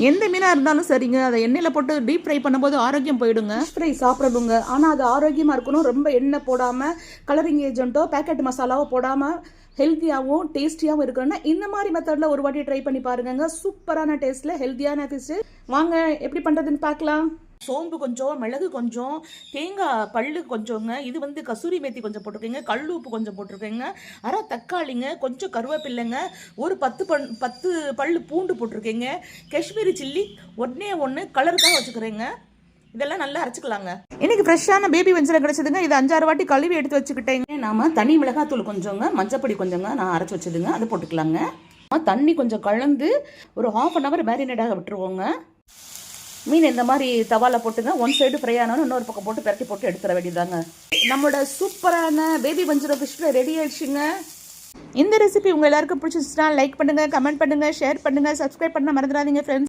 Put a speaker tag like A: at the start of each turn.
A: எந்த மீனாக இருந்தாலும் சரிங்க, அதை எண்ணெயில் போட்டு டீப் ஃப்ரை பண்ணும்போது ஆரோக்கியம் போயிடுங்க. ஃபிஷ் ஃப்ரை சாப்பிடணுங்க, ஆனால் அது ஆரோக்கியமாக இருக்கணும். ரொம்ப எண்ணெய் போடாமல், கலரிங் ஏஜென்ட்டோ பேக்கெட் மசாலாவோ போடாமல் ஹெல்த்தியாகவும் டேஸ்டியாகவும் இருக்கணும்னா இந்த மாதிரி மெத்தடில் ஒரு வாட்டி ட்ரை பண்ணி பாருங்க. சூப்பரான டேஸ்ட்டில் ஹெல்த்தியான ஃபிஷ். வாங்க எப்படி பண்ணுறதுன்னு பார்க்கலாம். சோம்பு கொஞ்சம், மிளகு கொஞ்சம், தேங்காய் பல்லு கொஞ்சங்க, இது கசூரி மேத்தி கொஞ்சம் போட்டிருக்கேங்க, கல் உப்பு கொஞ்சம் போட்டிருக்கேங்க, அரை தக்காளிங்க, கொஞ்சம் கருவேப்பில்லைங்க, ஒரு 10 பல்லு பூண்டு போட்டிருக்கேங்க, காஷ்மீரி சில்லி ஒன்று கலருக்காக வச்சுக்கிறேங்க. இதெல்லாம் நல்லா அரைச்சிக்கலாங்க. இன்னைக்கு ஃப்ரெஷ்ஷான பேபி வெஞ்சரம் கிடைச்சதுங்க. இது 5-6 வாட்டி கழுவி எடுத்து வச்சுக்கிட்டேங்க. நாம தனி மிளகாத்தூள் கொஞ்சங்க, மஞ்சப்பொடி கொஞ்சங்க நான் அரைச்சி வச்சதுங்க, அது போட்டுக்கலாங்க. தண்ணி கொஞ்சம் கலந்து ஒரு 1/2 hour மேரினேட்டாக விட்டுருவோங்க. மீன் இந்த மாதிரி தவால போட்டுங்க, ஒன் சைடு ஃப்ரை ஆனாலும் இன்னொரு பக்கம் போட்டு பெரட்டி போட்டு எடுத்துட வேண்டியதாங்க. நம்மளோட சூப்பரான பேபி வஞ்சரம் ஃபிஷ் ஃப்ரை ரெடி ஆயிடுச்சுங்க. இந்த ரெசிபி உங்கள் எல்லாருக்கும் பிடிச்சிருச்சுன்னா லைக் பண்ணுங்கள், கமெண்ட் பண்ணுங்கள், ஷேர் பண்ணுங்கள், சப்ஸ்கிரைப் பண்ண மறந்துடாதீங்க ஃப்ரெண்ட்ஸ்.